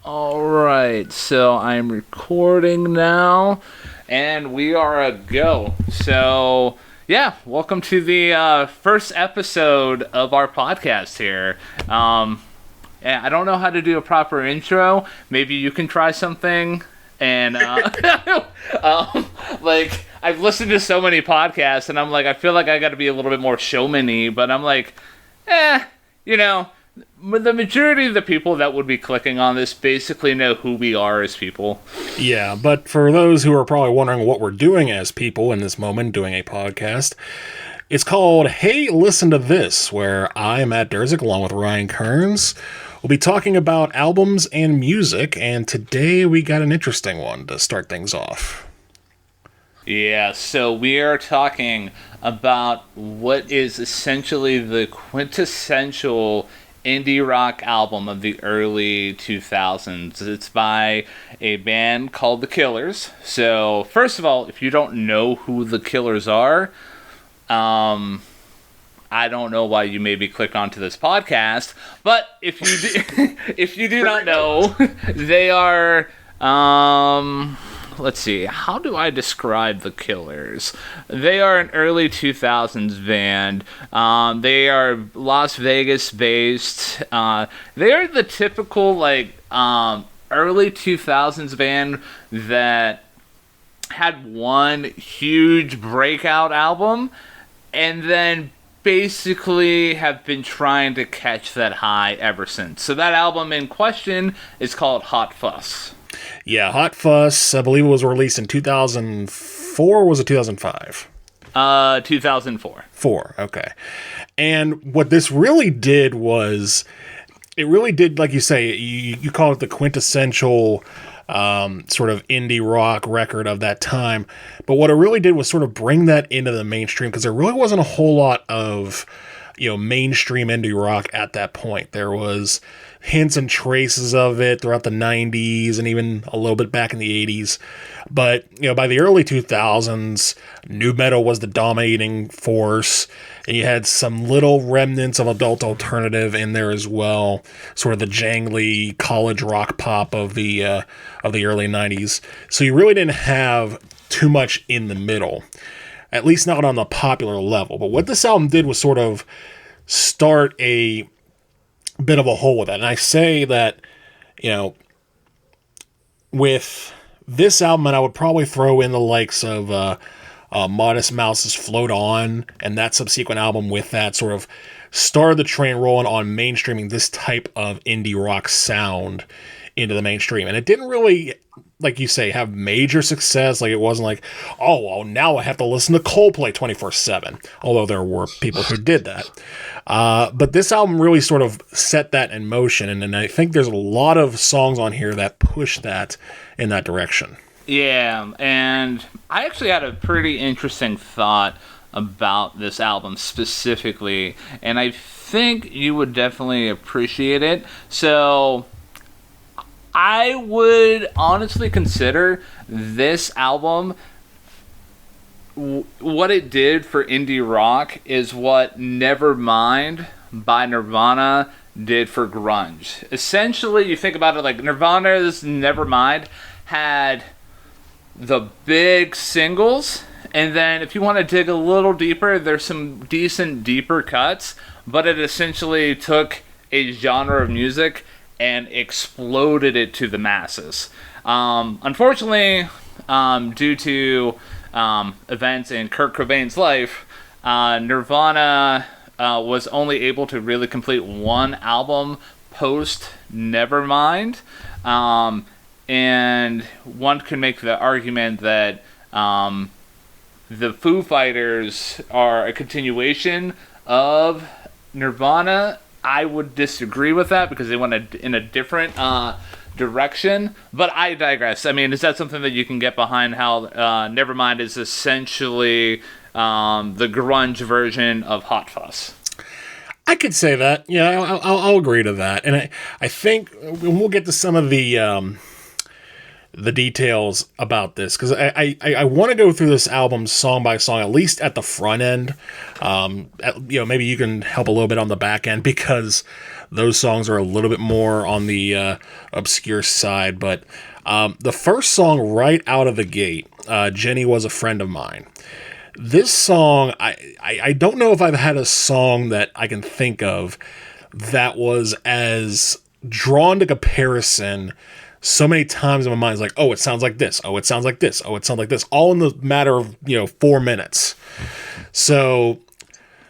Alright, so I'm recording now, and we are a go. So, yeah, welcome to the first episode of our podcast here. Yeah, I don't know how to do a proper intro. Maybe you can try something. And, I've listened to so many podcasts, and I'm like, I feel like I gotta be a little bit more showman-y, but I'm like, the majority of the people that would be clicking on this basically know who we are as people. Yeah, but for those who are probably wondering what we're doing as people in this moment, doing a podcast, it's called Hey, Listen to This, where I, Matt Durzik, along with Ryan Kearns, will be talking about albums and music, and today we got an interesting one to start things off. Yeah, so we are talking about what is essentially the quintessential indie rock album of the early 2000s. It's by a band called The Killers. So, first of all, if you don't know who The Killers are, I don't know why you maybe click onto this podcast, but if you do, if you do not know, they are, let's see, how do I describe The Killers? They are an early 2000s band. They are Las Vegas based. They are the typical, early 2000s band that had one huge breakout album and then basically have been trying to catch that high ever since. So that album in question is called Hot Fuss. Yeah, Hot Fuss, I believe it was released in 2004, or was it 2005? 2004. 4, okay. And what this really did was, it really did, like you say, you call it the quintessential sort of indie rock record of that time. But what it really did was sort of bring that into the mainstream, because there really wasn't a whole lot of, mainstream indie rock at that point. There was hints and traces of it throughout the 90s and even a little bit back in the 80s. But, by the early 2000s, nu metal was the dominating force, and you had some little remnants of adult alternative in there as well, sort of the jangly college rock pop of the early 90s. So you really didn't have too much in the middle, at least not on the popular level. But what this album did was sort of start a bit of a hole with that. And I say that, with this album, and I would probably throw in the likes of Modest Mouse's Float On, and that subsequent album with that sort of started the train rolling on mainstreaming this type of indie rock sound into the mainstream. And it didn't really, like you say, have major success. Like, it wasn't like, oh, well, now I have to listen to Coldplay 24/7, although there were people who did that. But this album really sort of set that in motion, and I think there's a lot of songs on here that push that in that direction. Yeah, and I actually had a pretty interesting thought about this album specifically, and I think you would definitely appreciate it. So I would honestly consider this album, what it did for indie rock is what Nevermind by Nirvana did for grunge. Essentially, you think about it like Nirvana's Nevermind had the big singles, and then if you want to dig a little deeper, there's some decent deeper cuts, but it essentially took a genre of music and exploded it to the masses. Unfortunately, due to events in Kurt Cobain's life, Nirvana was only able to really complete one album post Nevermind, and one can make the argument that the Foo Fighters are a continuation of Nirvana. I would disagree with that because they went in a different direction, but I digress. I mean, is that something that you can get behind, how Nevermind is essentially the grunge version of Hot Fuss? I could say that. Yeah, I'll agree to that. And I think we'll get to some of the the details about this, because I want to go through this album song by song, at least at the front end. Maybe you can help a little bit on the back end, because those songs are a little bit more on the obscure side. But the first song right out of the gate, Jenny Was a Friend of Mine. This song, I don't know if I've had a song that I can think of that was as drawn to comparison so many times in my mind. It's like, oh, it sounds like this. Oh, it sounds like this. Oh, it sounds like this. All in the matter of, 4 minutes. So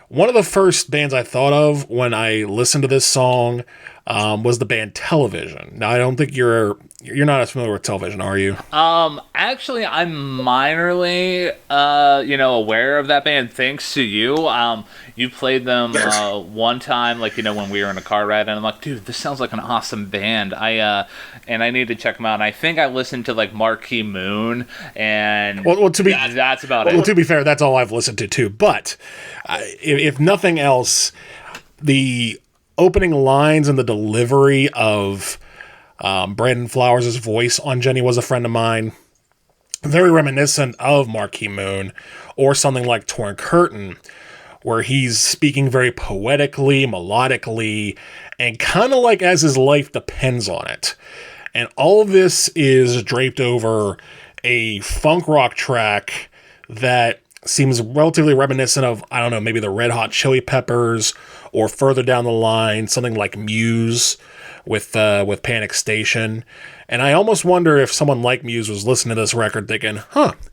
one of the first bands I thought of when I listened to this song was the band Television. Now, I don't think you're not as familiar with Television, are you? Actually, I'm minorly, aware of that band thanks to you. You played them one time, when we were in a car ride, and I'm like, dude, this sounds like an awesome band. I need to check them out. And I think I listened to Marquee Moon, and that's about it. Well, to be fair, that's all I've listened to too. But if nothing else, the opening lines and the delivery of Brandon Flowers' voice on Jenny Was a Friend of Mine, very reminiscent of Marquee Moon or something like Torn Curtain, where he's speaking very poetically, melodically, and kind of like as his life depends on it. And all of this is draped over a funk rock track that seems relatively reminiscent of, I don't know, maybe the Red Hot Chili Peppers, or further down the line, something like Muse with Panic Station. And I almost wonder if someone like Muse was listening to this record thinking,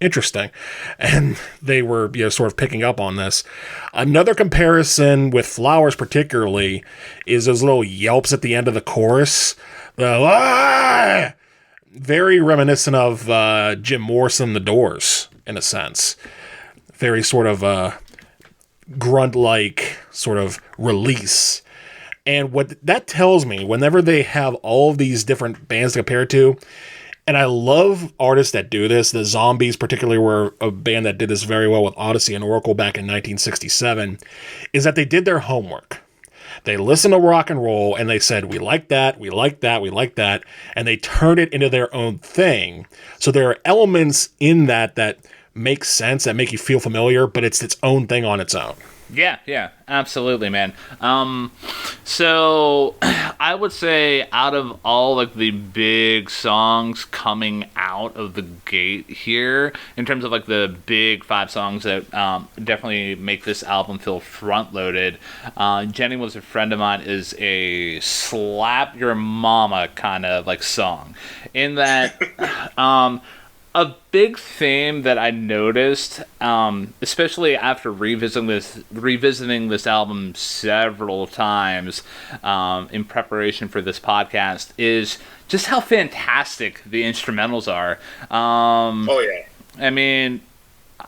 interesting. And they were, sort of picking up on this. Another comparison with Flowers particularly is those little yelps at the end of the chorus. Very reminiscent of Jim Morrison, The Doors, in a sense. Very sort of grunt-like sort of release. And what that tells me, whenever they have all of these different bands to compare to, and I love artists that do this, the Zombies particularly were a band that did this very well with Odyssey and Oracle back in 1967, is that they did their homework. They listened to rock and roll, and they said, we like that, we like that, we like that, and they turned it into their own thing. So there are elements in that make sense, that make you feel familiar, but it's its own thing on its own. Yeah, absolutely, man. So I would say out of all the big songs coming out of the gate here, in terms of the big 5 songs that definitely make this album feel front-loaded, Jenny Was a Friend of Mine is a slap your mama kind of song. In that, a big theme that I noticed, especially after revisiting this album several times in preparation for this podcast, is just how fantastic the instrumentals are. I mean,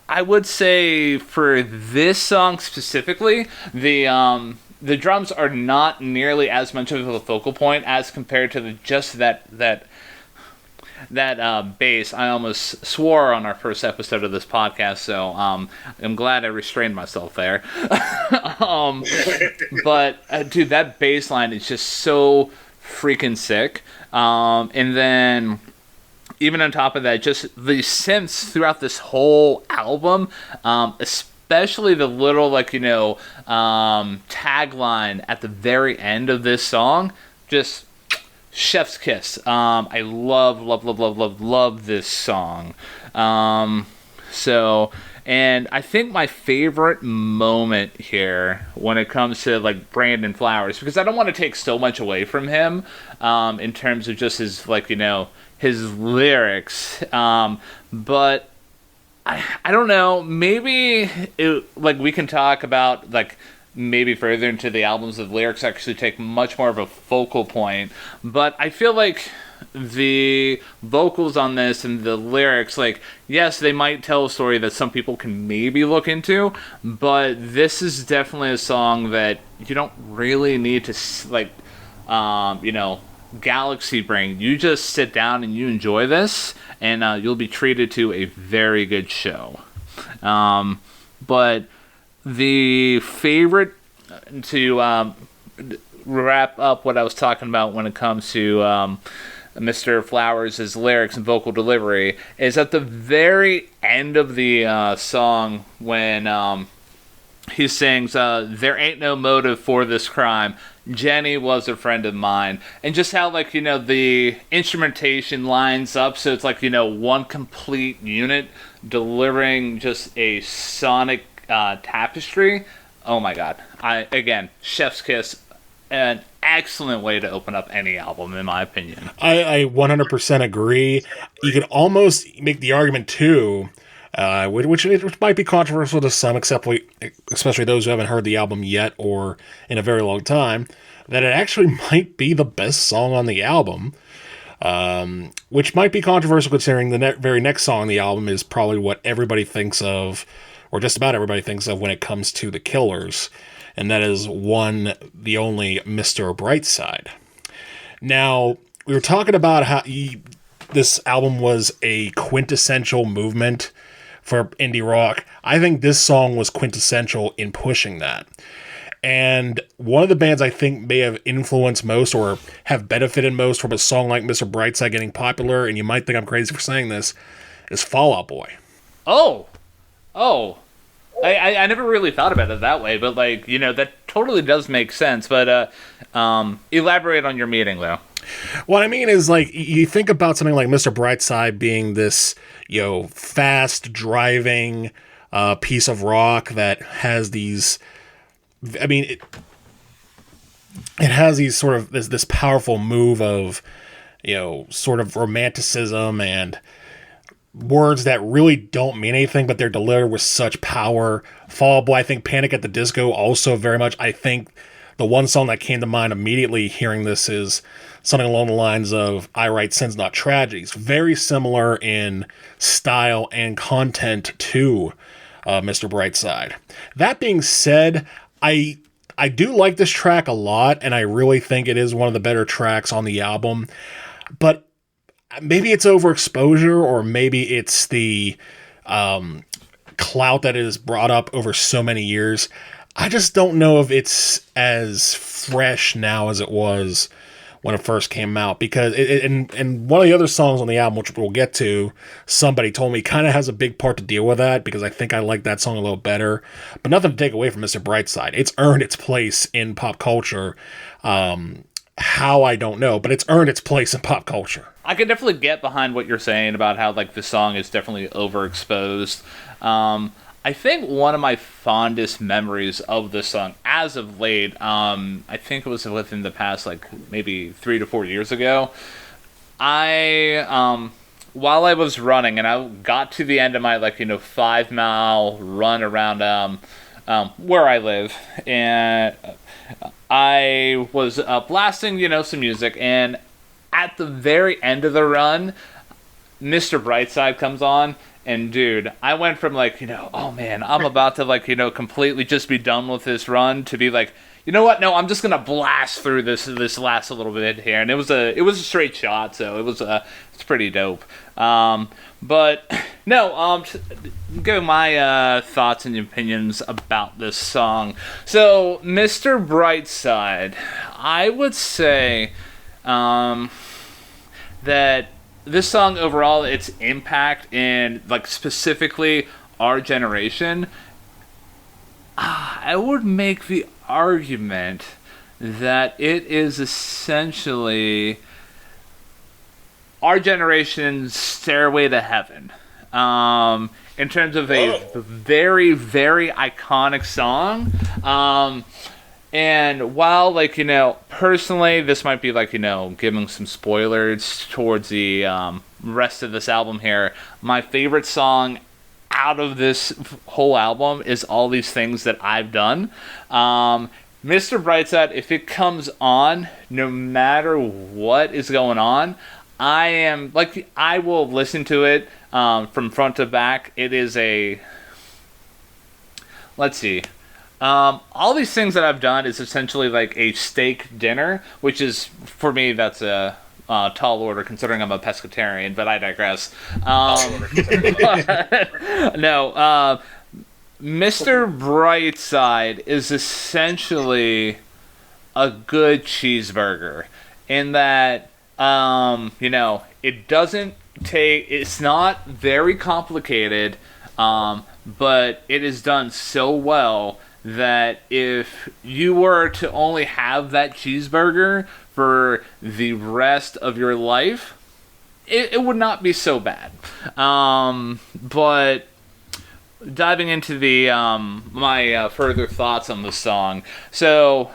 I would say for this song specifically, the drums are not nearly as much of a focal point as compared to just that bass. I almost swore on our first episode of this podcast, so I'm glad I restrained myself there. But dude, that bass line is just so freaking sick. And then even on top of that, just the synths throughout this whole album, especially the little tagline at the very end of this song, just chef's kiss. I love this song. And I think my favorite moment here when it comes to Brandon Flowers, because I don't want to take so much away from him in terms of just his his lyrics, but I don't know, maybe we can talk about maybe further into the albums, the lyrics actually take much more of a focal point. But I feel like the vocals on this and the lyrics, yes, they might tell a story that some people can maybe look into, but this is definitely a song that you don't really need to, galaxy brain. You just sit down and you enjoy this, and you'll be treated to a very good show. But the favorite, to wrap up what I was talking about when it comes to Mr. Flowers' lyrics and vocal delivery is at the very end of the song when he sings, there ain't no motive for this crime. Jenny was a friend of mine. And just how, like, the instrumentation lines up so it's like, one complete unit delivering just a sonic tapestry. Oh my god. Again, chef's kiss. An excellent way to open up any album, in my opinion. I 100% agree. You could almost make the argument, too, which might be controversial to some, especially those who haven't heard the album yet or in a very long time, that it actually might be the best song on the album, which might be controversial considering the very next song on the album is probably what everybody thinks of, or just about everybody thinks of when it comes to the Killers, and that is the only Mr. Brightside. Now, we were talking about how this album was a quintessential movement for indie rock. I think this song was quintessential in pushing that. And one of the bands I think may have influenced most or have benefited most from a song like Mr. Brightside getting popular, and you might think I'm crazy for saying this, is Fall Out Boy. Oh! I never really thought about it that way, but, like, that totally does make sense. But elaborate on your meaning, though. What I mean is, like, you think about something like Mr. Brightside being this, fast driving piece of rock that has these. I mean, it has these sort of this powerful move of, sort of romanticism and words that really don't mean anything, but they're delivered with such power. Fall Out Boy, I think Panic at the Disco also very much. I think the one song that came to mind immediately hearing this is something along the lines of I Write Sins Not Tragedies. Very similar in style and content to Mr. Brightside. That being said, I do like this track a lot, and I really think it is one of the better tracks on the album. But maybe it's overexposure, or maybe it's the clout that it has brought up over so many years. I just don't know if it's as fresh now as it was when it first came out, because and one of the other songs on the album, which we'll get to, Somebody Told Me, kind of has a big part to deal with that, because I think I like that song a little better. But nothing to take away from Mr. Brightside. It's earned its place in pop culture. How, I don't know, but it's earned its place in pop culture. I can definitely get behind what you're saying about how, like, the song is definitely overexposed. I think one of my fondest memories of this song, as of late, I think it was within the past, like, maybe 3 to 4 years ago, while I was running, and I got to the end of my, 5-mile run around where I live, and I was blasting, some music, and at the very end of the run, Mr. Brightside comes on, and dude, I went from oh man, I'm about to completely just be done with this run to be like, you know what? No, I'm just gonna blast through this last little bit here, and it was a straight shot, so it's pretty dope. But no, give my thoughts and opinions about this song. So, Mr. Brightside, I would say that this song overall, its impact in specifically our generation, I would make the argument that it is essentially our generation's Stairway to Heaven. In terms of a very, very iconic song. And while, personally, this might be, giving some spoilers towards the rest of this album here, my favorite song out of this whole album is All These Things That I've Done. Mr. Brightside, if it comes on, no matter what is going on, I will listen to it from front to back. It is let's see. All These Things That I've Done is essentially like a steak dinner, which is, for me, that's a tall order considering I'm a pescatarian, but I digress. No, Mr. Brightside is essentially a good cheeseburger in that it doesn't take. It's not very complicated, but it is done so well that if you were to only have that cheeseburger for the rest of your life, it would not be so bad. But diving into the my further thoughts on the song. So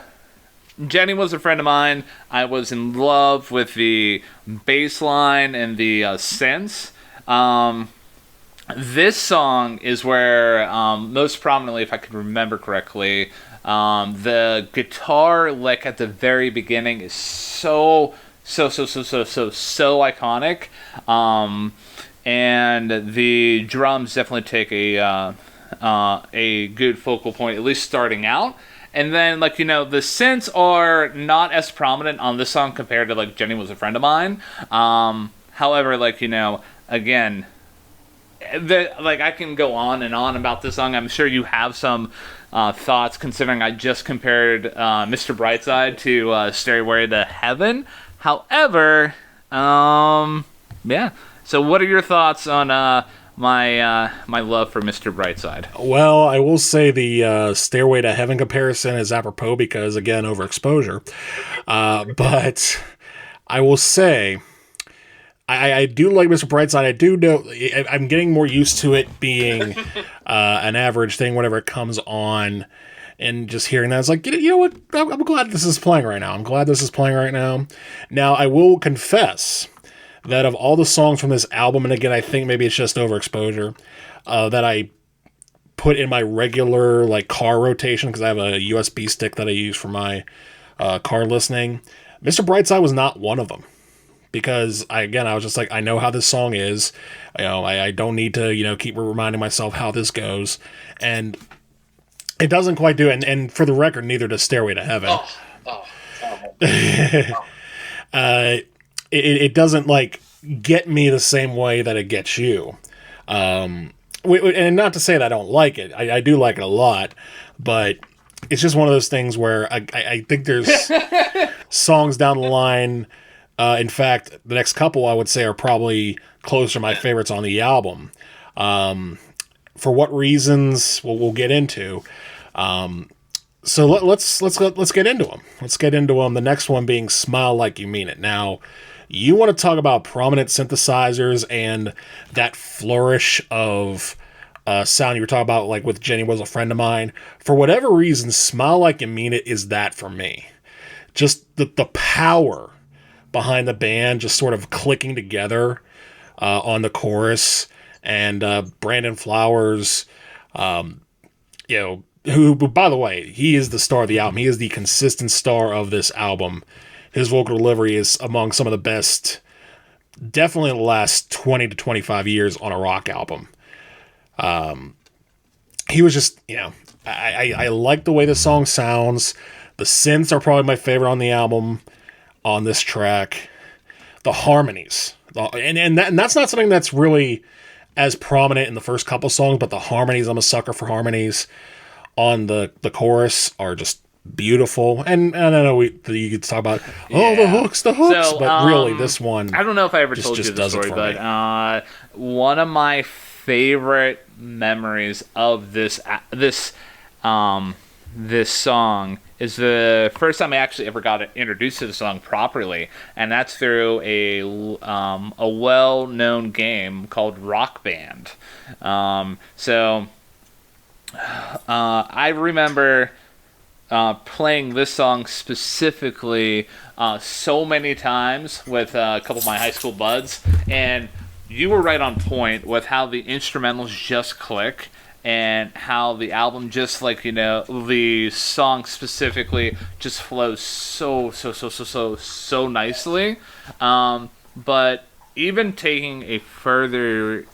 Jenny was a friend of mine. I was in love with the bass line and the synths. This song is where, most prominently, if I can remember correctly, the guitar lick at the very beginning is so iconic. And the drums definitely take a good focal point, at least starting out. And then, the synths are not as prominent on this song compared to, Jenny Was a Friend of Mine. However, again, I can go on and on about this song. I'm sure you have some thoughts, considering I just compared Mr. Brightside to Stairway to Heaven. However, yeah. So what are your thoughts on my love for Mr. Brightside? Well, I will say the Stairway to Heaven comparison is apropos because, again, overexposure. But I will say, I do like Mr. Brightside. I do know I'm getting more used to it being an average thing whenever it comes on, and just hearing that, it's like, you know what? I'm glad this is playing right now. Now, I will confess that of all the songs from this album, and again, I think maybe it's just overexposure, that I put in my regular car rotation, because I have a USB stick that I use for my car listening, Mr. Brightside was not one of them. Because I was just I know how this song is. I don't need to, keep reminding myself how this goes. And it doesn't quite do it. And for the record, neither does Stairway to Heaven. It doesn't get me the same way that it gets you. And not to say that I don't like it. I do like it a lot, but it's just one of those things where I think there's songs down the line. In fact, the next couple I would say are probably closer to my favorites on the album. For what reasons, we'll get into. So let's get into them. Let's get into them. The next one being "Smile Like You Mean It." Now, you want to talk about prominent synthesizers and that flourish of sound you were talking about, with Jenny Was a Friend of Mine. For whatever reason, "Smile Like You Mean It" is that for me. Just the power behind the band just sort of clicking together on the chorus, and Brandon Flowers, who, by the way, he is the star of the album. He is the consistent star of this album. His vocal delivery is among some of the best, definitely in the last 20 to 25 years on a rock album. He was just, I like the way the song sounds. The synths are probably my favorite on the album. On this track, the harmonies, and that's not something that's really as prominent in the first couple songs, but the harmonies, I'm a sucker for harmonies on the chorus, are just beautiful. And I know you could talk about the hooks, so, but really this one, I don't know if I ever told you the story, but one of my favorite memories of this song is the first time I actually ever got introduced to the song properly, and that's through a well-known game called Rock Band. So I remember playing this song specifically so many times with a couple of my high school buds, and you were right on point with how the instrumentals just click. And how the album just the song specifically just flows so nicely. But even taking a further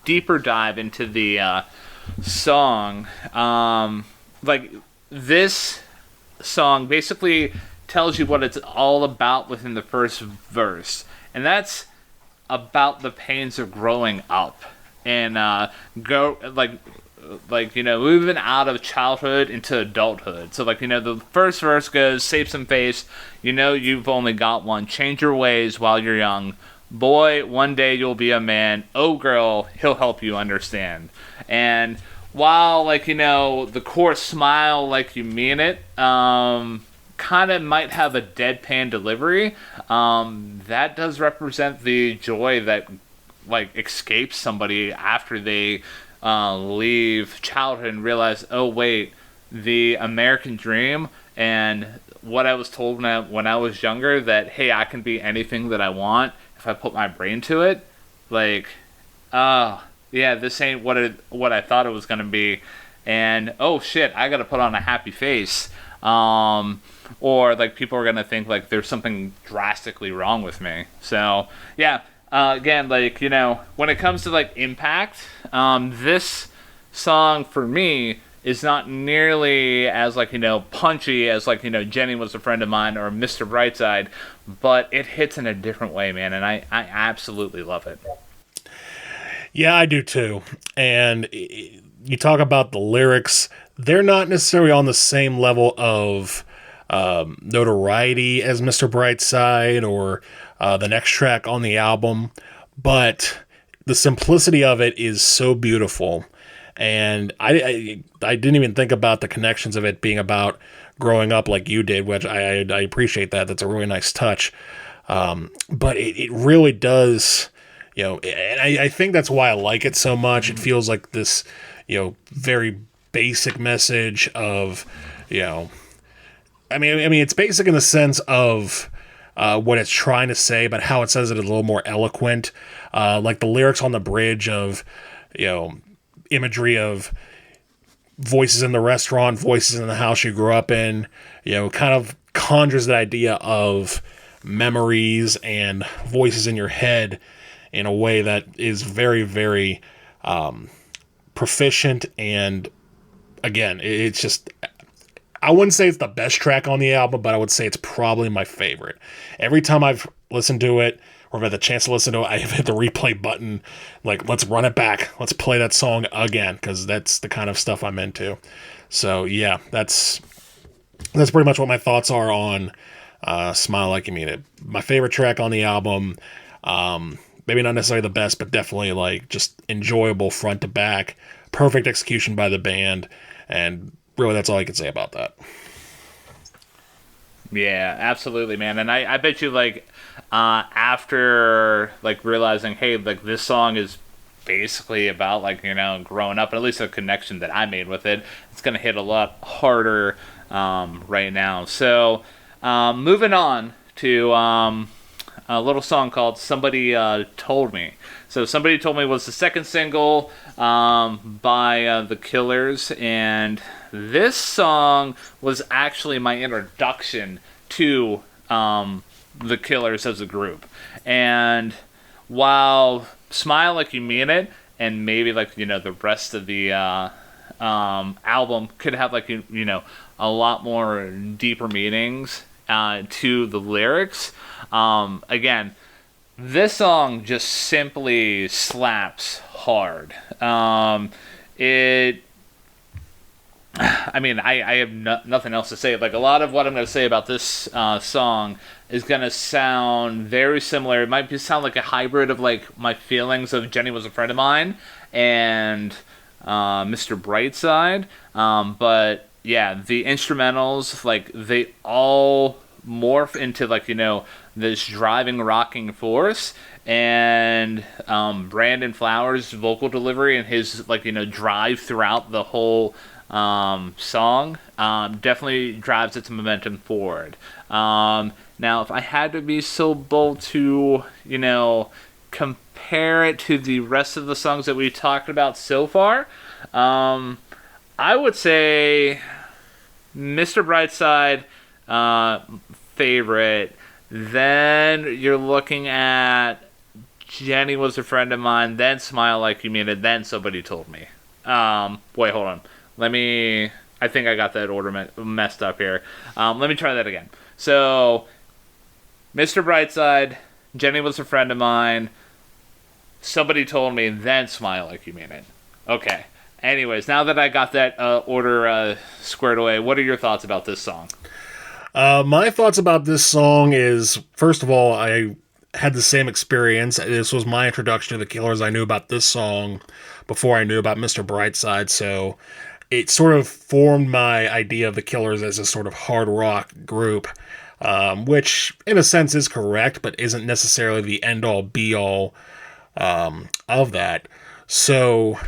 deeper dive into the song, this song basically tells you what it's all about within the first verse, and that's about the pains of growing up. And like, moving out of childhood into adulthood. So, like, the first verse goes, save some face, you've only got one, change your ways while you're young. Boy, one day you'll be a man. Oh, girl, he'll help you understand. And while, like, the chorus smile like you mean it, kind of might have a deadpan delivery, that does represent the joy that, like, escapes somebody after they leave childhood and realize, oh, wait, the American dream and what I was told when I was younger, that, hey, I can be anything that I want if I put my brain to it. Like, yeah, this ain't what I thought it was going to be. And, oh, shit, I got to put on a happy face. Or, like, people are going to think, like, there's something drastically wrong with me. So, yeah. Again, like, when it comes to, like, impact, this song for me is not nearly as, like, punchy as, like, Jenny Was a Friend of Mine or Mr. Brightside, but it hits in a different way, man, and I absolutely love it. Yeah, I do too. And you talk about the lyrics, they're not necessarily on the same level of notoriety as Mr. Brightside or the next track on the album, but the simplicity of it is so beautiful. And I didn't even think about the connections of it being about growing up like you did, which I appreciate that. That's a really nice touch. But it really does, and I think that's why I like it so much. It feels like this, very basic message of, I mean, it's basic in the sense of what it's trying to say, but how it says it is a little more eloquent. Like the lyrics on the bridge of, imagery of voices in the restaurant, voices in the house you grew up in, kind of conjures the idea of memories and voices in your head in a way that is very, very proficient. And again, it's just, I wouldn't say it's the best track on the album, but I would say it's probably my favorite. Every time I've listened to it, or I've had the chance to listen to it, I have hit the replay button, like, let's run it back. Let's play that song again, because that's the kind of stuff I'm into. So, yeah, that's pretty much what my thoughts are on Smile Like You Mean It. My favorite track on the album, maybe not necessarily the best, but definitely, like, just enjoyable front to back. Perfect execution by the band, and really that's all I can say about that. Yeah, absolutely, man. And I bet you, like, after, like, realizing, hey, like, this song is basically about, like, growing up, and at least a connection that I made with it, it's going to hit a lot harder right now. So, moving on to a little song called Somebody Told Me. So, Somebody Told Me was the second single by The Killers, and this song was actually my introduction to The Killers as a group. And while Smile Like You Mean It, and maybe, like, the rest of the album could have, like, a lot more deeper meanings to the lyrics, again, this song just simply slaps hard. I mean, I have nothing else to say. Like, a lot of what I'm going to say about this song is going to sound very similar. It might sound like a hybrid of, like, my feelings of Jenny Was a Friend of Mine and Mr. Brightside. But, yeah, the instrumentals, like, they all morph into, like, this driving, rocking force. And Brandon Flowers' vocal delivery and his, like, drive throughout the whole song definitely drives its momentum forward. Now, if I had to be so bold to, compare it to the rest of the songs that we've talked about so far, I would say Mr. Brightside, favorite. Then you're looking at Jenny Was a Friend of Mine, then Smile Like You Mean It, then Somebody Told Me. Wait, hold on. I think I got that order messed up here. Let me try that again. So, Mr. Brightside, Jenny Was a Friend of Mine, Somebody Told Me, then Smile Like You Mean It. Okay. Anyways, now that I got that order squared away, what are your thoughts about this song? My thoughts about this song is, first of all, I had the same experience. This was my introduction to the Killers. I knew about this song before I knew about Mr. Brightside, so it sort of formed my idea of the Killers as a sort of hard rock group, which in a sense is correct, but isn't necessarily the end-all, be-all of that. So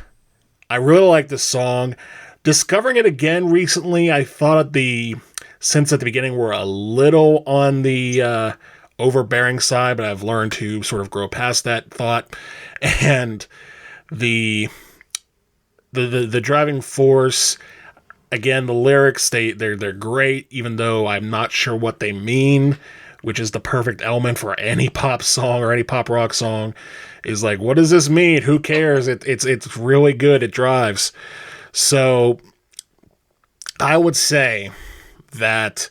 I really like this song. Discovering it again recently, I thought the synths at the beginning were a little on the overbearing side, but I've learned to sort of grow past that thought. And the driving force, again, the lyrics, they're great, even though I'm not sure what they mean, which is the perfect element for any pop song or any pop rock song. Is like, what does this mean? Who cares? It's really good. It drives. So I would say that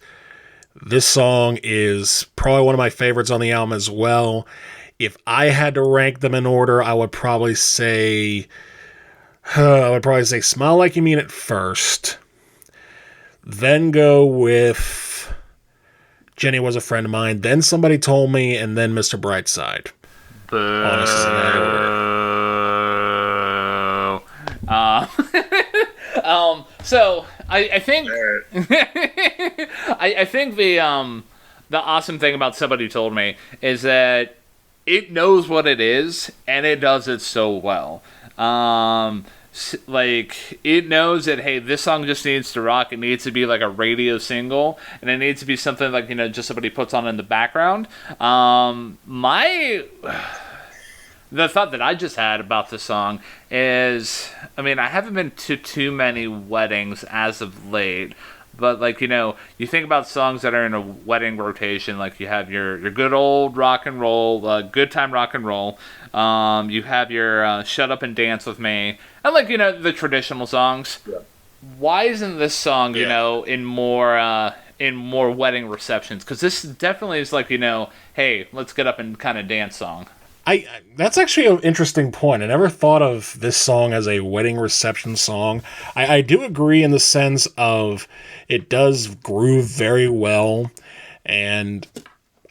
this song is probably one of my favorites on the album as well. If I had to rank them in order, I would probably say Smile Like You Mean It first. Then go with Jenny Was a Friend of Mine. Then Somebody Told Me. And then Mr. Brightside. Honestly, in that order. So I think I think the awesome thing about Somebody Told Me is that it knows what it is and it does it so well. Like, it knows that, hey, this song just needs to rock. It needs to be like a radio single, and it needs to be something like, just somebody puts on in the background. The thought that I just had about this song is, I haven't been to too many weddings as of late, but you think about songs that are in a wedding rotation, like you have your good old rock and roll, good time rock and roll. You have your Shut Up and Dance With Me, and the traditional songs. Yeah. Why isn't this song, in more wedding receptions? Because this definitely is hey, let's get up and kind of dance song. That's actually an interesting point. I never thought of this song as a wedding reception song. I do agree in the sense of it does groove very well, and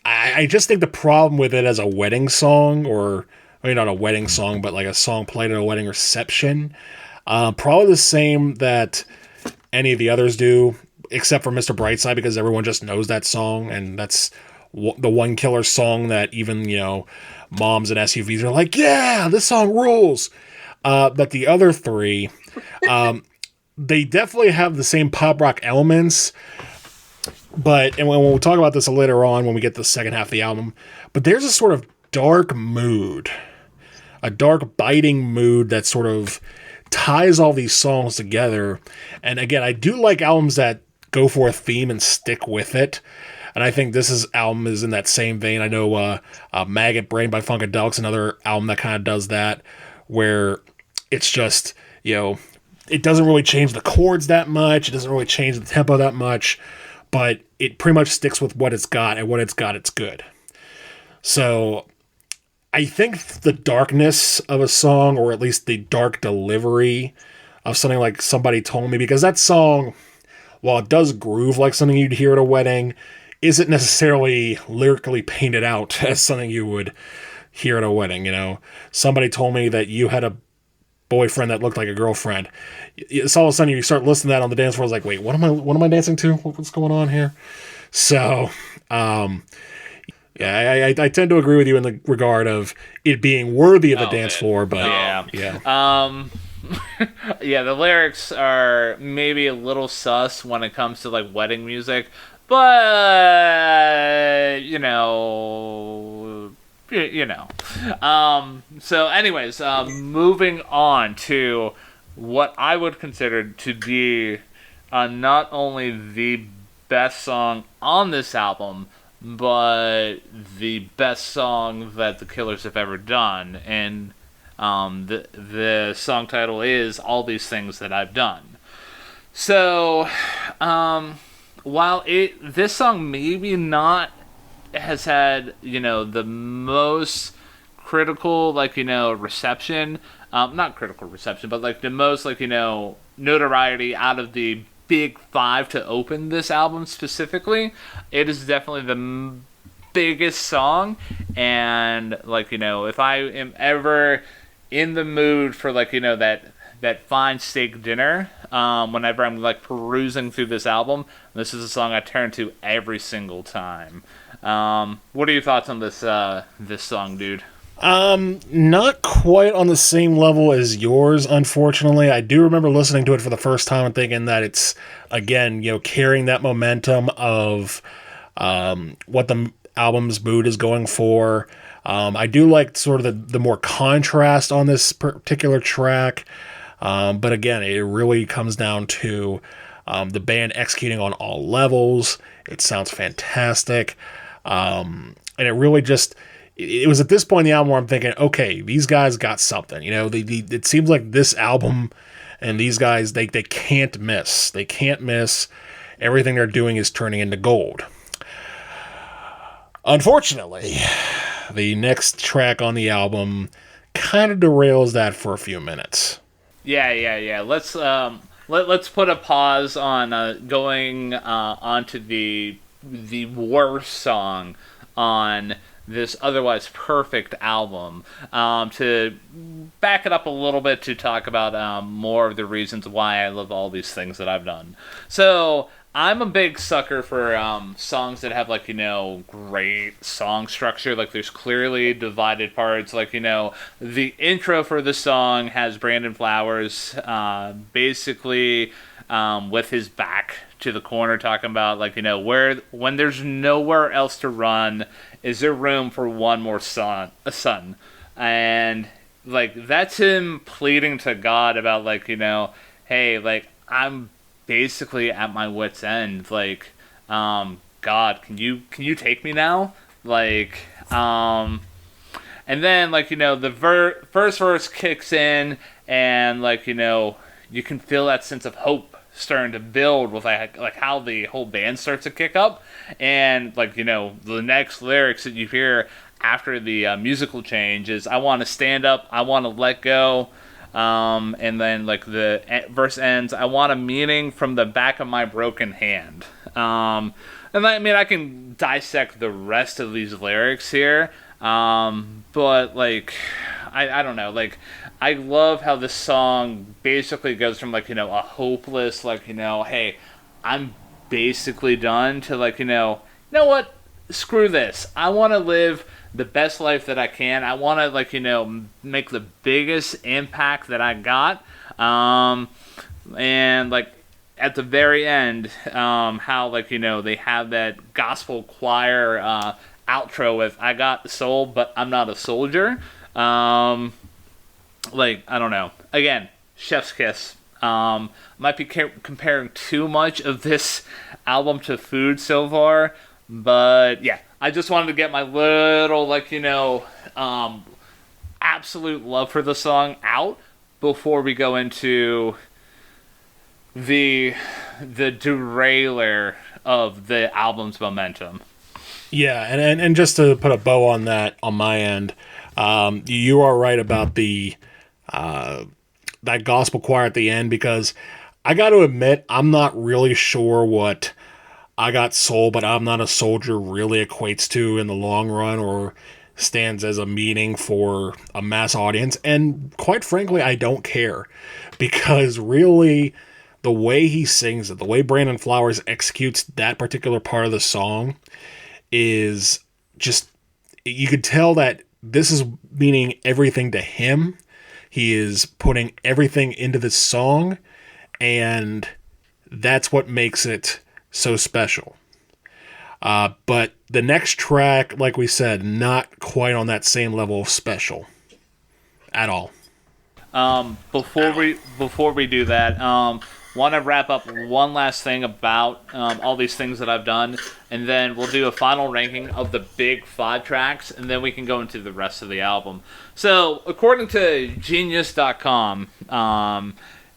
I just think the problem with it as a wedding song, or maybe not a wedding song, but like a song played at a wedding reception, probably the same that any of the others do, except for Mr. Brightside, because everyone just knows that song, and that's the one killer song that even, moms and SUVs are like, yeah, this song rules. But the other three, they definitely have the same pop rock elements. And when we'll talk about this later on when we get to the second half of the album, but there's a sort of dark mood, a dark biting mood that sort of ties all these songs together. And again, I do like albums that go for a theme and stick with it. And I think this album is in that same vein. I know Maggot Brain by Funkadelic, another album that kind of does that, where it's just, it doesn't really change the chords that much. It doesn't really change the tempo that much, but it pretty much sticks with what it's got, and what it's got, it's good. So I think the darkness of a song, or at least the dark delivery of something like Somebody Told Me, because that song, while it does groove like something you'd hear at a wedding, isn't necessarily lyrically painted out as something you would hear at a wedding. Somebody told me that you had a boyfriend that looked like a girlfriend. It's all of a sudden you start listening to that on the dance floor. It's like, wait, what am I dancing to? What's going on here? So, I tend to agree with you in the regard of it being worthy of the dance floor, but yeah. The lyrics are maybe a little sus when it comes to wedding music. But, So anyways, moving on to what I would consider to be not only the best song on this album, but the best song that the Killers have ever done. And the song title is All These Things That I've Done. So, while this song maybe not has had, the most critical, reception, not critical reception, but like the most like notoriety out of the big five to open this album specifically. It is definitely the biggest song, and like if I am ever in the mood for like that fine steak dinner, whenever I'm like perusing through this album, this is a song I turn to every single time. What are your thoughts on this song, dude? Not quite on the same level as yours, unfortunately. I do remember listening to it for the first time and thinking that it's, again, carrying that momentum of what the album's mood is going for. I do like sort of the more contrast on this particular track. But again, it really comes down to the band executing on all levels. It sounds fantastic. And it really just... It was at this point in the album where I'm thinking, okay, these guys got something. It seems like this album and these guys, they can't miss. They can't miss. Everything they're doing is turning into gold. Unfortunately, the next track on the album kind of derails that for a few minutes. Yeah. Let's put a pause on going onto the worst song on this otherwise perfect album, to back it up a little bit to talk about more of the reasons why I love all these things that I've done. So I'm a big sucker for songs that have like great song structure. Like there's clearly divided parts. Like the intro for the song has Brandon Flowers basically with his back to the corner talking about like where when there's nowhere else to run, is there room for one more son, and like that's him pleading to God about like hey, like I'm basically at my wit's end, like God, can you take me now, like and then like the first verse kicks in, and like you can feel that sense of hope starting to build with like how the whole band starts to kick up, and like the next lyrics that you hear after the musical change is I want to stand up, I want to let go, and then like the verse ends, I want a meaning from the back of my broken hand. And I mean I can dissect the rest of these lyrics here, but like I don't know, like I love how this song basically goes from like a hopeless like hey, I'm basically done, to like you know what, screw this, I want to live the best life that I can, I want to like make the biggest impact that I got, and like at the very end, how like they have that gospel choir outro with I got the soul but I'm not a soldier. Like, I don't know. Again, chef's kiss. Might be comparing too much of this album to food so far, but yeah, I just wanted to get my little, like, absolute love for the song out before we go into the derailer of the album's momentum. Yeah, and just to put a bow on that on my end, you are right about the that gospel choir at the end, because I got to admit I'm not really sure what I got soul but I'm not a soldier really equates to in the long run, or stands as a meaning for a mass audience, and quite frankly I don't care, because really the way he sings it, the way Brandon Flowers executes that particular part of the song is just, you could tell that this is meaning everything to him. He is putting everything into this song, and that's what makes it so special. But the next track, like we said, not quite on that same level of special at all. Before we do that, want to wrap up one last thing about all these things that I've done, and then we'll do a final ranking of the big 5 tracks, and then we can go into the rest of the album. So, according to Genius.com,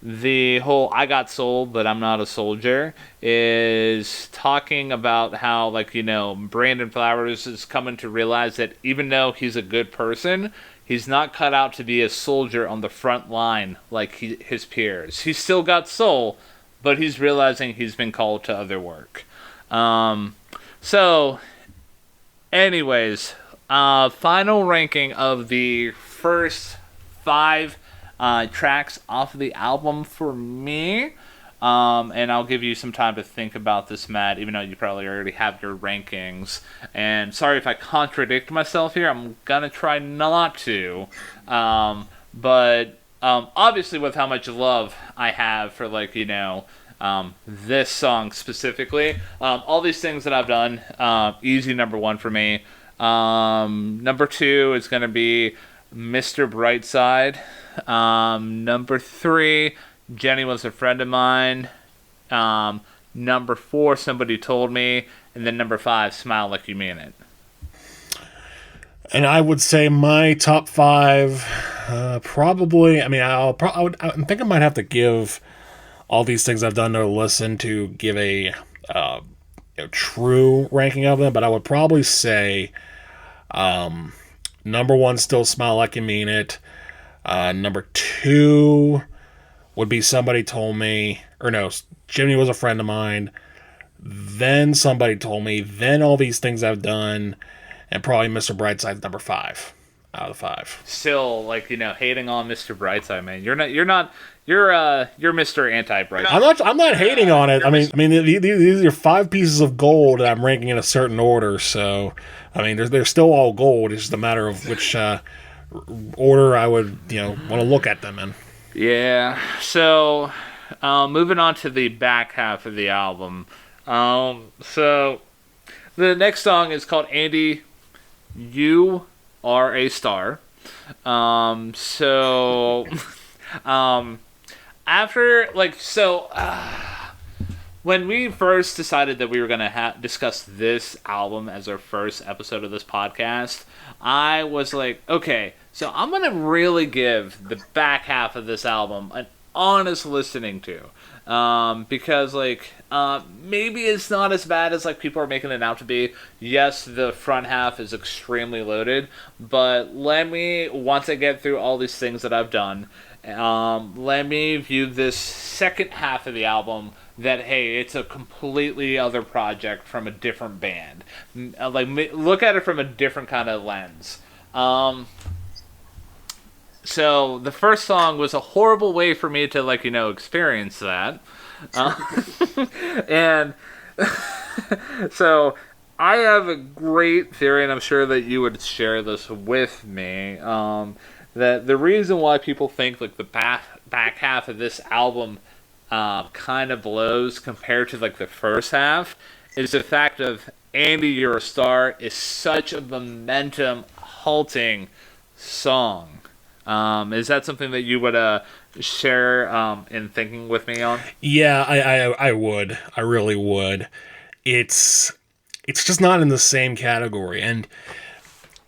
the whole "I got soul, but I'm not a soldier" is talking about how, like, Brandon Flowers is coming to realize that even though he's a good person, he's not cut out to be a soldier on the front line like his peers. He's still got soul, but he's realizing he's been called to other work. So, anyways, final ranking of the first 5 tracks off of the album for me. And I'll give you some time to think about this, Matt, even though you probably already have your rankings. And sorry if I contradict myself here. I'm going to try not to. But obviously with how much love I have for, like, this song specifically, all these things that I've done, easy number 1 for me. Number 2 is going to be Mr. Brightside. Number 3, Jenny Was a Friend of Mine. Number 4, Somebody Told Me. And then number 5, Smile Like You Mean It. And I would say my top 5, probably, I mean, I think I might have to give all these things I've done to listen to give a true ranking of them, but I would probably say number 1 still Smile Like You Mean It. Number 2 would be Somebody Told Me, or no, Jimmy Was a Friend of Mine, then Somebody Told Me, then All These Things I've Done, and probably Mr. Brightside's number 5 out of the 5. Still, like, hating on Mr. Brightside, man. You're Mr. Anti-Brightside. I'm not hating on it. I mean, these are 5 pieces of gold that I'm ranking in a certain order. So, I mean, they're still all gold. It's just a matter of which order I would, want to look at them in. Yeah. So, moving on to the back half of the album. So, the next song is called Andy, You Are a Star. After, when we first decided that we were going to discuss this album as our first episode of this podcast, I was like, okay, so I'm going to really give the back half of this album an honest listening to. Because, maybe it's not as bad as, people are making it out to be. Yes, the front half is extremely loaded, but once I get through all these things that I've done, let me view this second half of the album that, hey, it's a completely other project from a different band. Look at it from a different kind of lens. So the first song was a horrible way for me to, experience that. And so I have a great theory, and I'm sure that you would share this with me, that the reason why people think, the back half of this album kind of blows compared to, the first half is the fact of Andy, You're a Star is such a momentum-halting song. Is that something that you would share in thinking with me on? Yeah, I would. I really would. It's just not in the same category, and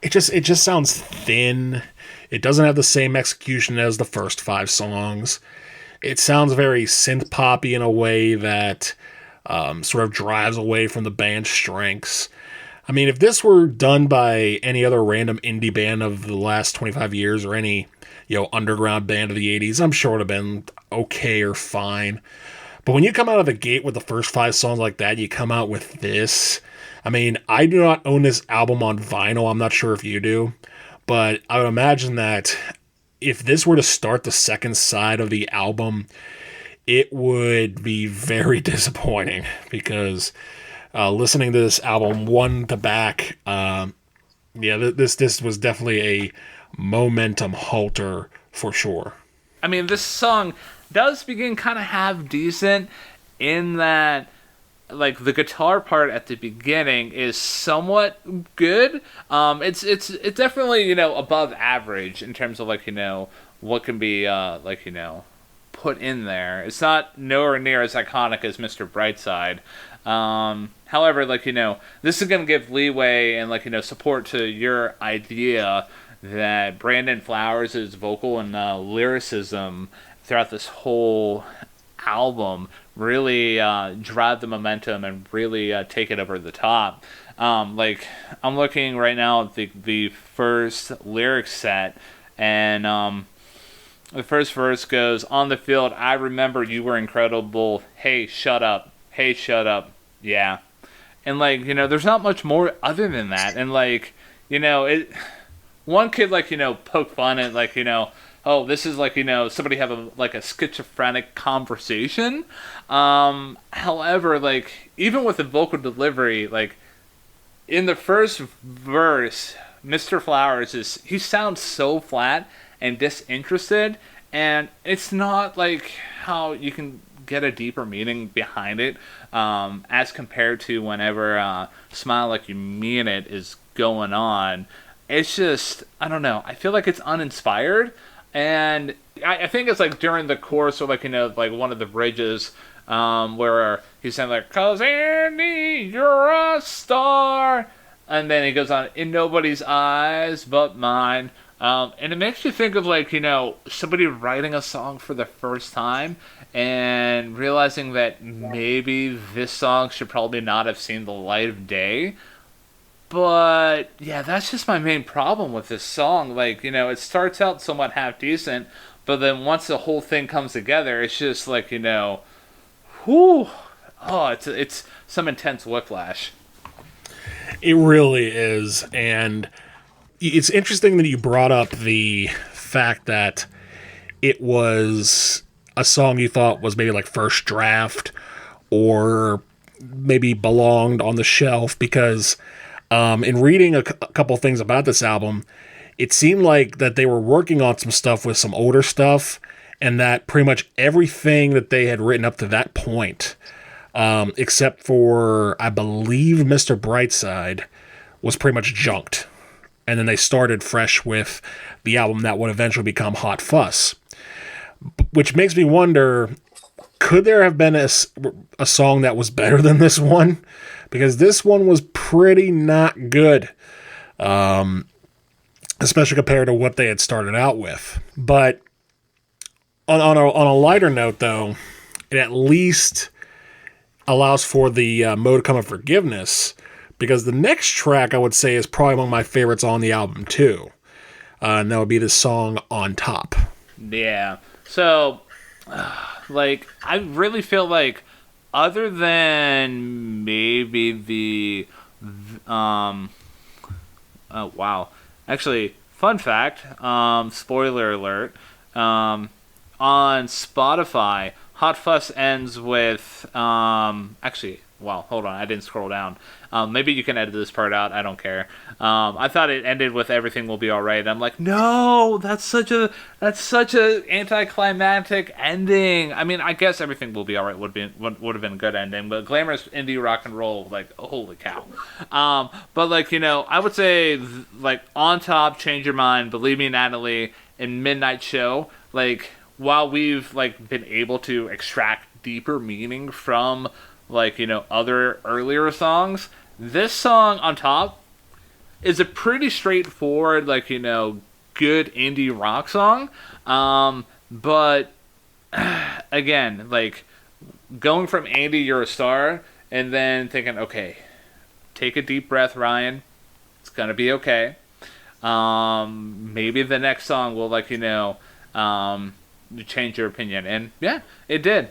it just sounds thin. It doesn't have the same execution as the first 5 songs. It sounds very synth poppy in a way that sort of drives away from the band's strengths. I mean, if this were done by any other random indie band of the last 25 years or any, underground band of the 80s, I'm sure it would have been okay or fine. But when you come out of the gate with the first 5 songs like that, you come out with this. I mean, I do not own this album on vinyl. I'm not sure if you do. But I would imagine that if this were to start the second side of the album, it would be very disappointing because listening to this album one to back, this was definitely a momentum halter for sure. I mean, this song does begin kind of half decent in that, the guitar part at the beginning is somewhat good. It's definitely, above average in terms of, what can be, put in there. It's not nowhere near as iconic as Mr. Brightside. However, this is going to give leeway and, support to your idea that Brandon Flowers' vocal and lyricism throughout this whole album really drive the momentum and really take it over the top. Like I'm looking right now at the first lyric set, and the first verse goes, "On the field, I remember you were incredible. Hey, shut up. Hey, shut up. Yeah." And like, there's not much more other than that. And like, it one could like, poke fun at like, oh, this is like, somebody have a schizophrenic conversation. However, like even with the vocal delivery, like in the first verse, Mr. Flowers he sounds so flat and disinterested, and it's not like how you can get a deeper meaning behind it, as compared to whenever Smile Like You Mean It is going on. It's just, I don't know, I feel like it's uninspired, and I think it's like during the chorus, or like, like one of the bridges, where he's saying like, "'Cause Andy, you're a star," and then he goes on, "In nobody's eyes but mine." And it makes you think of like, somebody writing a song for the first time and realizing that maybe this song should probably not have seen the light of day. But yeah, that's just my main problem with this song. Like, it starts out somewhat half decent, but then once the whole thing comes together, it's just like, whew, oh, it's some intense whiplash. It really is. And it's interesting that you brought up the fact that it was a song you thought was maybe like first draft, or maybe belonged on the shelf, because in reading a couple things about this album, it seemed like that they were working on some stuff with some older stuff, and that pretty much everything that they had written up to that point, except for, I believe, Mr. Brightside, was pretty much junked. And then they started fresh with the album that would eventually become Hot Fuss. Which makes me wonder, could there have been a song that was better than this one? Because this one was pretty not good. Especially compared to what they had started out with. But on a lighter note, though, it at least allows for the modicum of forgiveness, because the next track, I would say, is probably among my favorites on the album, too. And that would be the song On Top. Yeah. So, like, I really feel like, other than maybe the... oh, wow. Actually, fun fact, spoiler alert, on Spotify, Hot Fuss ends with... actually... Wow, hold on, I didn't scroll down. Maybe you can edit this part out, I don't care. I thought it ended with "Everything Will Be Alright." I'm like, no, that's such a anticlimactic ending. I mean, I guess "Everything Will Be Alright" would have been a good ending, but glamorous indie rock and roll, like, holy cow. But like, I would say like On Top, Change Your Mind, Believe Me, Natalie, and Midnight Show, like, while we've like been able to extract deeper meaning from like, other earlier songs, this song On Top is a pretty straightforward, like, good indie rock song. But again, like, going from "Andy, You're a Star," and then thinking, okay, take a deep breath, Ryan, it's gonna be okay. Maybe the next song will, like, change your opinion. And yeah, it did.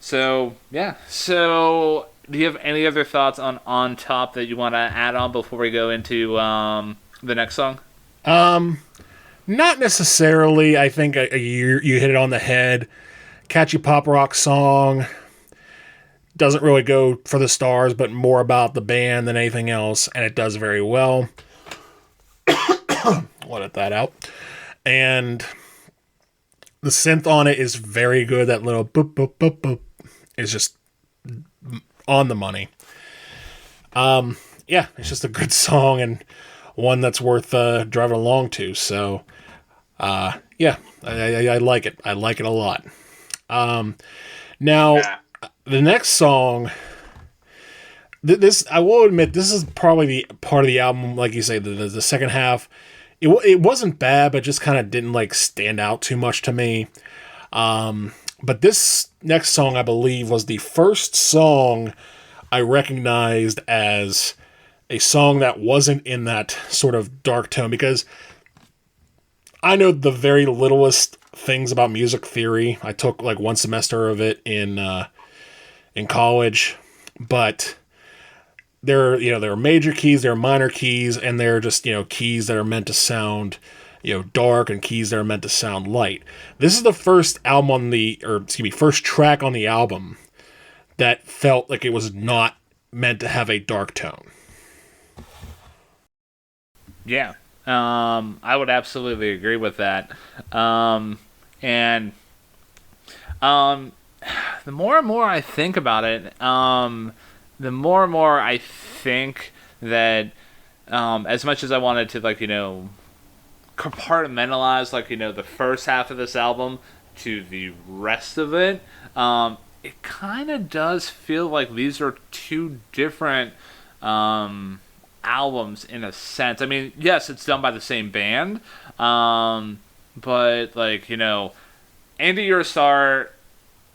So, yeah. So, do you have any other thoughts on Top that you want to add on before we go into the next song? Not necessarily. I think you hit it on the head. Catchy pop rock song. Doesn't really go for the stars, but more about the band than anything else, and it does very well. I'll edit that out. And the synth on it is very good. That little boop, boop, boop, boop is just on the money. Yeah, it's just a good song and one that's worth driving along to. So, yeah, I like it. I like it a lot. Now, the next song, this I will admit, this is probably the part of the album, like you say, the second half it wasn't bad, but just kind of didn't like stand out too much to me. But this next song, I believe, was the first song I recognized as a song that wasn't in that sort of dark tone, because I know the very littlest things about music theory. I took like one semester of it in college, but there are major keys, there are minor keys, and there are just keys that are meant to sound dark, and keys that are meant to sound light. This is the first album first track on the album that felt like it was not meant to have a dark tone. Yeah, I would absolutely agree with that. And the more and more I think about it, the more and more I think that as much as I wanted to compartmentalize the first half of this album to the rest of it, it kind of does feel like these are two different albums in a sense. I mean, yes, it's done by the same band, but Andy, You're a Star,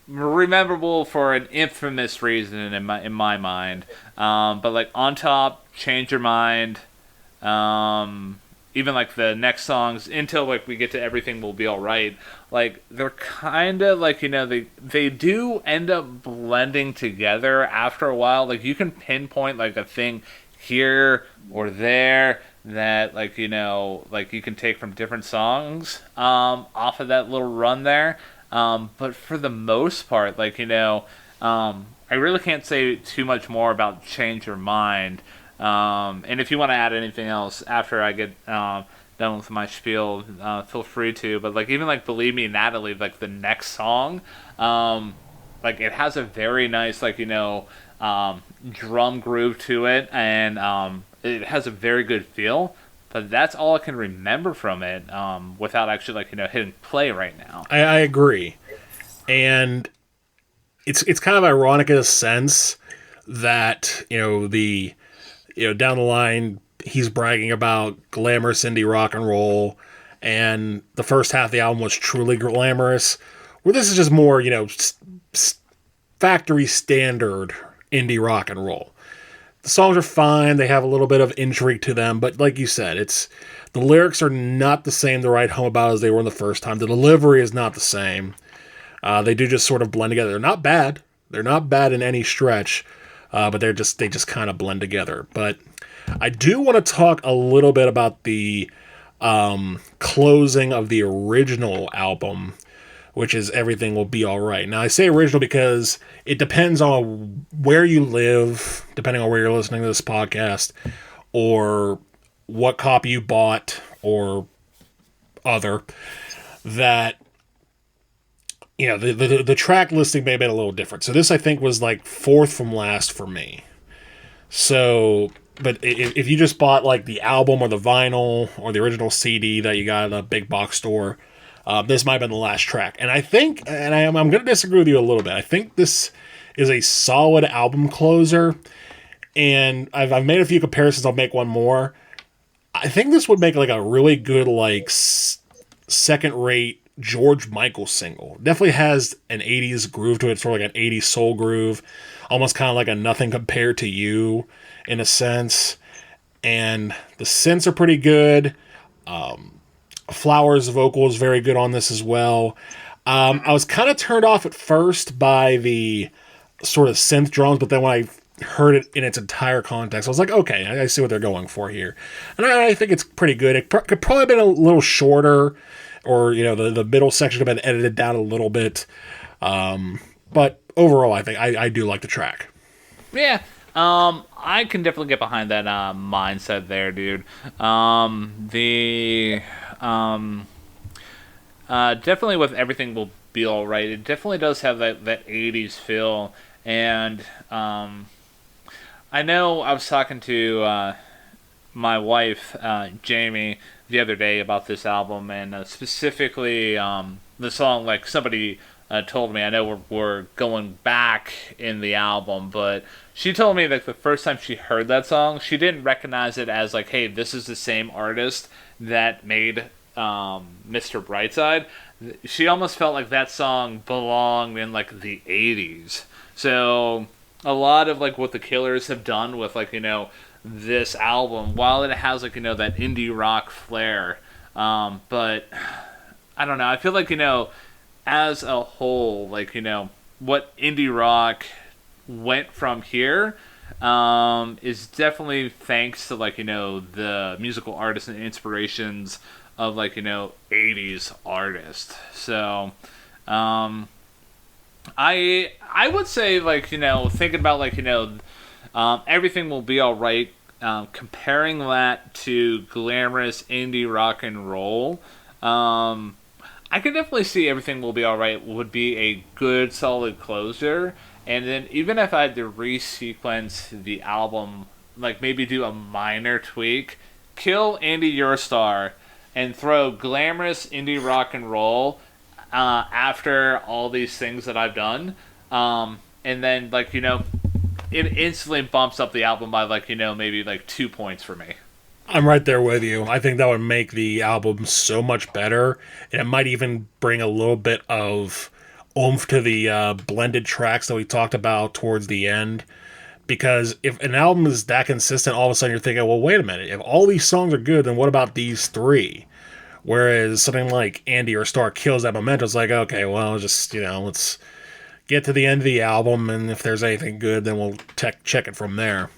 rememberable for an infamous reason in my mind. But On Top, Change Your Mind, even the next songs until we get to Everything Will Be Alright, they're kind of they do end up blending together after a while. You can pinpoint a thing here or there that you can take from different songs off of that little run there. But for the most part, I really can't say too much more about Change Your Mind. And if you want to add anything else after I get done with my spiel, feel free to. But even Believe Me, Natalie, the next song, it has a very nice drum groove to it, and it has a very good feel. But that's all I can remember from it, without actually hitting play right now. I agree, and it's kind of ironic in a sense that down the line he's bragging about glamorous indie rock and roll, and the first half of the album was truly glamorous, where this is just more factory standard indie rock and roll. The songs are fine, they have a little bit of intrigue to them, but like you said, the lyrics are not the same to write home about as they were in the first time. The delivery is not the same. They do just sort of blend together. They're not bad. They're not bad in any stretch, but they just kind of blend together. But I do want to talk a little bit about the closing of the original album, which is Everything Will Be Alright. Now, I say original because it depends on where you live, depending on where you're listening to this podcast, or what copy you bought, or other, that the track listing may have been a little different. So this, I think, was fourth from last for me. So, but if you just bought the album or the vinyl or the original CD that you got at a big box store, this might have been the last track. And I think, and I'm going to disagree with you a little bit, I think this is a solid album closer. And I've made a few comparisons. I'll make one more. I think this would make a really good second-rate George Michael single. Definitely has an 80s groove to it, sort of an 80s soul groove, almost kind of like a Nothing Compared to You in a sense. And the synths are pretty good. Flowers' vocal is very good on this as well. I was kind of turned off at first by the sort of synth drums, but then when I heard it in its entire context, I was like, okay, I see what they're going for here. And I think it's pretty good. It could probably have been a little shorter, or, the middle section could have been edited down a little bit. But overall, I think I do like the track. Yeah. I can definitely get behind that mindset there, dude. Definitely with Everything Will Be Alright, it definitely does have that 80s feel. And I know I was talking to my wife, Jamie, the other day about this album, and specifically the song, somebody told me. I know we're going back in the album, but she told me the first time she heard that song, she didn't recognize it as hey, this is the same artist that made Mr. Brightside, she almost felt like that song belonged in like the 80s. So a lot of like what the Killers have done with like, this album, while it has like, that indie rock flair, but I don't know. I feel like, as a whole, like, what indie rock went from here is definitely thanks to, like, the musical artists and inspirations of, like, 80s artists. So, I would say, like, thinking about, like, Everything Will Be Alright, comparing that to glamorous indie rock and roll, I can definitely see Everything Will Be Alright would be a good, solid closer. And then even if I had to resequence the album, like maybe do a minor tweak, kill Andy Eurostar and throw glamorous indie rock and roll after all these things that I've done. And then, like, it instantly bumps up the album by, like, maybe like 2 points for me. I'm right there with you. I think that would make the album so much better, and it might even bring a little bit of oomph to the blended tracks that we talked about towards the end. Because if an album is that consistent, all of a sudden you're thinking, well, wait a minute. If all these songs are good, then what about these three? Whereas something like Andy or Star kills that momentum. It's like, okay, well, just, let's get to the end of the album, and if there's anything good, then we'll check it from there.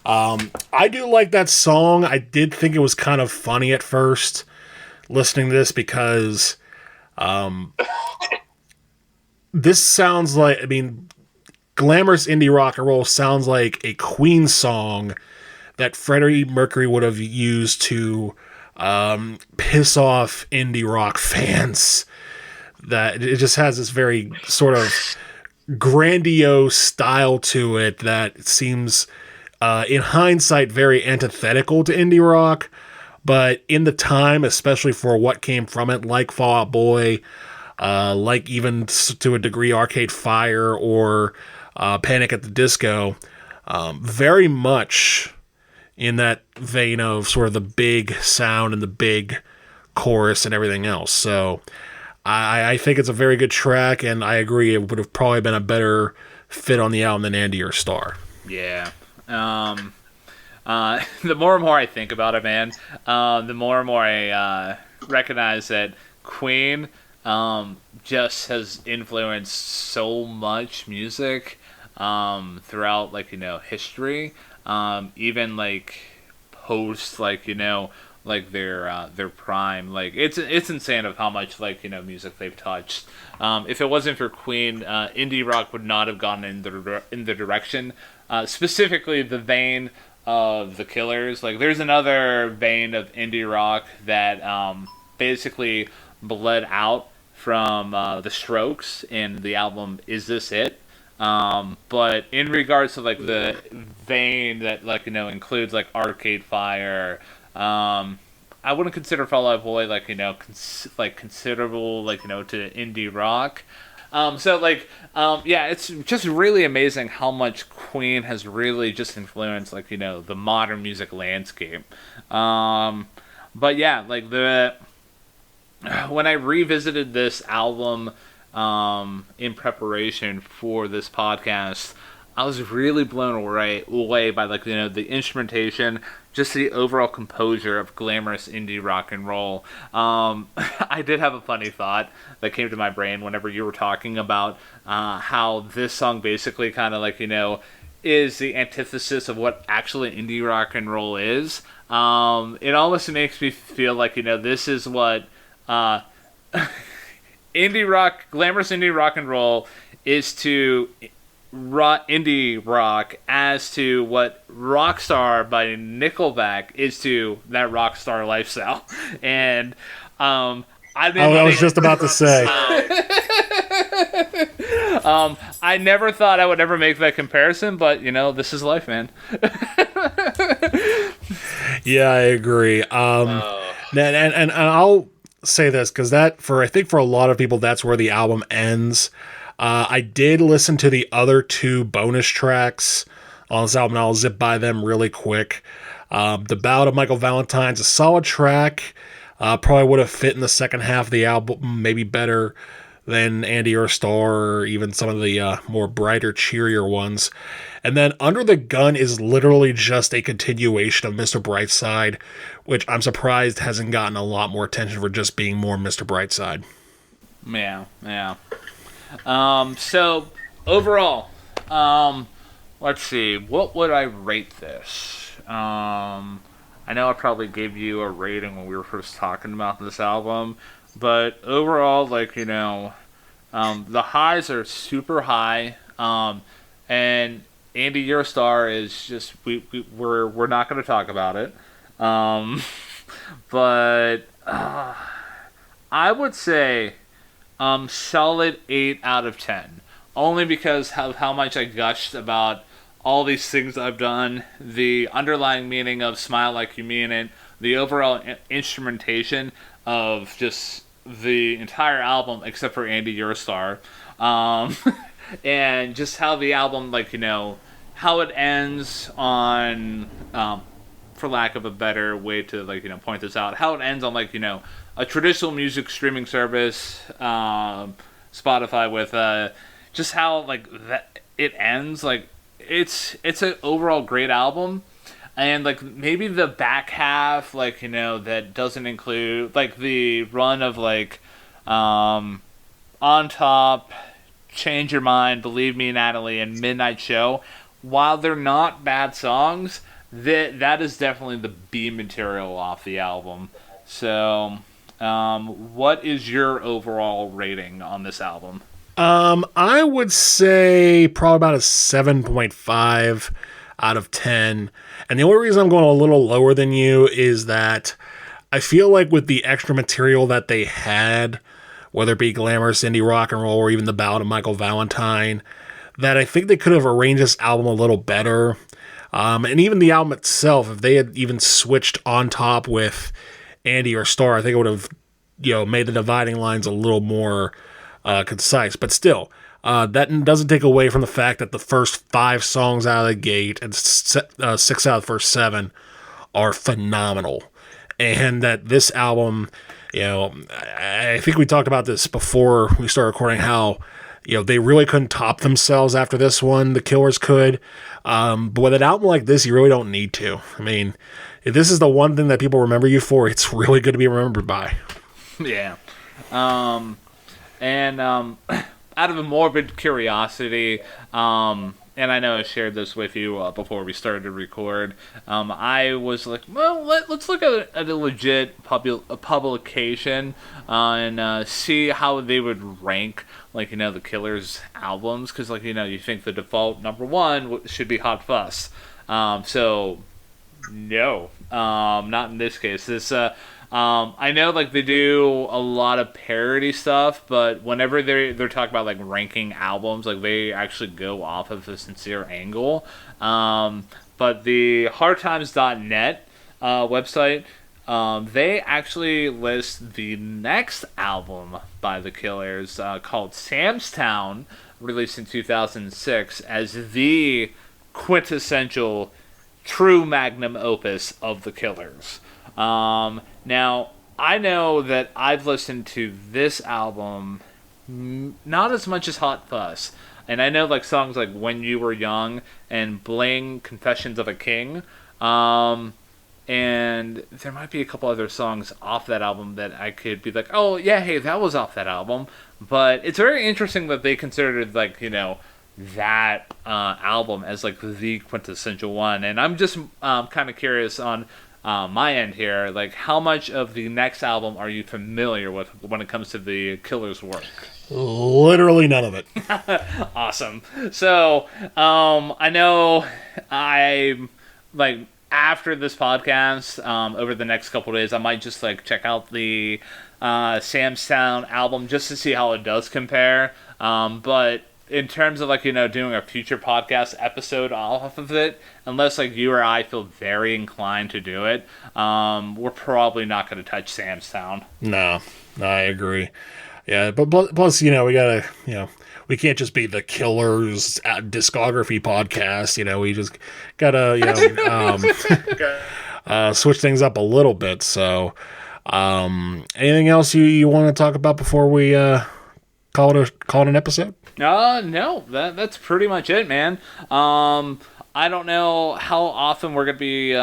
I do like that song. I did think it was kind of funny at first listening to this because this sounds like, glamorous indie rock and roll sounds like a Queen song that Freddie Mercury would have used to piss off indie rock fans. That it just has this very sort of grandiose style to it that seems, in hindsight, very antithetical to indie rock. But in the time, especially for what came from it, like Fall Out Boy, like even to a degree Arcade Fire or Panic at the Disco, very much in that vein of sort of the big sound and the big chorus and everything else. So I think it's a very good track, and I agree it would have probably been a better fit on the album than Andy or Star. Yeah. The more and more I think about it, man, the more and more I recognize that Queen just has influenced so much music throughout, like, history, even like post, like, like their prime. Like it's insane of how much, like, music they've touched. If it wasn't for Queen, indie rock would not have gone in the direction, specifically the vein of the Killers. Like there's another vein of indie rock that basically bled out from the Strokes in the album Is This It? But in regards to, like, the vein that, like, includes, like, Arcade Fire, I wouldn't consider Fall Out Boy, like, considerable, like, to indie rock. So, like, yeah, it's just really amazing how much Queen has really just influenced, like, the modern music landscape. But yeah, like, when I revisited this album in preparation for this podcast, I was really blown away by, like, the instrumentation, just the overall composure of glamorous indie rock and roll. I did have a funny thought that came to my brain whenever you were talking about how this song basically kind of, like, is the antithesis of what actually indie rock and roll is. It almost makes me feel like, this is what glamorous indie rock and roll is to indie rock as to what Rockstar by Nickelback is to that Rockstar lifestyle. And I was just about to say. I never thought I would ever make that comparison, but this is life, man. Yeah, I agree. And I'll say this because I think for a lot of people that's where the album ends. I did listen to the other two bonus tracks on this album, and I'll zip by them really quick. The Ballad of Michael Valentine's a solid track. Probably would have fit in the second half of the album, maybe better than Andy or Star, or even some of the more brighter, cheerier ones. And then Under the Gun is literally just a continuation of Mr. Brightside, which I'm surprised hasn't gotten a lot more attention for just being more Mr. Brightside. Yeah. So overall, let's see, what would I rate this? I know I probably gave you a rating when we were first talking about this album, but overall, like, the highs are super high, and Andy Eurostar is just we're not going to talk about it, but I would say solid 8 out of 10, only because of how much I gushed about all these things I've done, the underlying meaning of Smile Like You Mean It, the overall instrumentation of just the entire album except for Andy Eurostar, and just how the album, like, how it ends on, for lack of a better way to, like, point this out, how it ends on, like, a traditional music streaming service, Spotify, with just how, like, that it ends, like, it's an overall great album. And, like, maybe the back half, like, that doesn't include, like, the run of, like, On Top, Change Your Mind, Believe Me, Natalie, and Midnight Show. While they're not bad songs, that is definitely the B material off the album. So, what is your overall rating on this album? I would say probably about a 7.5 out of 10. And the only reason I'm going a little lower than you is that I feel like with the extra material that they had, whether it be glamorous indie rock and roll or even the Ballad of Michael Valentine, that I think they could have arranged this album a little better. And even the album itself, if they had even switched On Top with Andy or Star, I think it would have, made the dividing lines a little more concise. But still, that doesn't take away from the fact that the first 5 songs out of the gate and 6 out of the first 7 are phenomenal. And that this album, I think we talked about this before we started recording, how, they really couldn't top themselves after this one. The Killers could. But with an album like this, you really don't need to. I mean, if this is the one thing that people remember you for, it's really good to be remembered by. Yeah. And out of a morbid curiosity, and I know I shared this with you before we started to record, I was like, well, let's look at a legit publication and see how they would rank, like, the Killers albums, because, like, you think the default number 1 should be Hot Fuss. So, no, not in this case. This, I know, like, they do a lot of parody stuff, but whenever they're talking about, like, ranking albums, like, they actually go off of a sincere angle. But the hardtimes.net website, they actually list the next album by the Killers, called Sam's Town, released in 2006, as the quintessential true magnum opus of the Killers. Now, I know that I've listened to this album not as much as Hot Fuss. And I know, like, songs like When You Were Young and Bling, Confessions of a King. And there might be a couple other songs off that album that I could be like, oh, yeah, hey, that was off that album. But it's very interesting that they considered, like, that album as, like, the quintessential one. And I'm just kind of curious on my end here, like, how much of the next album are you familiar with when it comes to the Killers' work? Literally none of it. Awesome. So, I know after this podcast, over the next couple of days, I might just, like, check out the Sam's Town album just to see how it does compare. But in terms of, like, doing a future podcast episode off of it, unless, like, you or I feel very inclined to do it, we're probably not going to touch Sam's Town. No, I agree. Yeah, but plus, you know, we gotta, you know, we can't just be the Killers discography podcast. You know, we just gotta, you know, switch things up a little bit. So, anything else you want to talk about before we call it an episode? No, that's pretty much it, man. I don't know how often we're gonna be,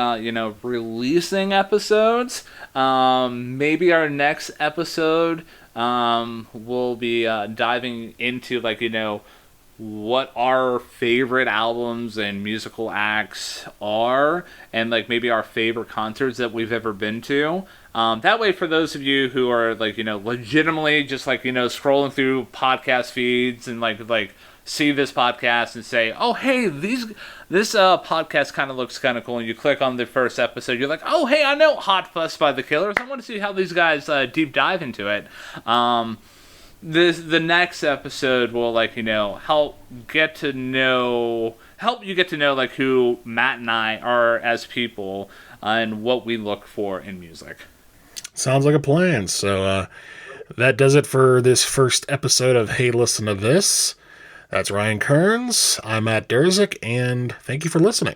releasing episodes. Maybe our next episode, we'll be diving into, like, you know, what our favorite albums and musical acts are, and like maybe our favorite concerts that we've ever been to. That way, for those of you who are, like, you know, legitimately just, like, you know, scrolling through podcast feeds and like see this podcast and say, oh, hey, this podcast kind of looks kind of cool, and you click on the first episode, you're like, oh, hey, I know Hot Fuss by the Killers, I want to see how these guys deep dive into it. The next episode will, like, you know, help you get to know, like, who Matt and I are as people, and what we look for in music. Sounds like a plan. So that does it for this first episode of Hey, Listen to This. That's Ryan Kearns. I'm Matt Durzik, and thank you for listening.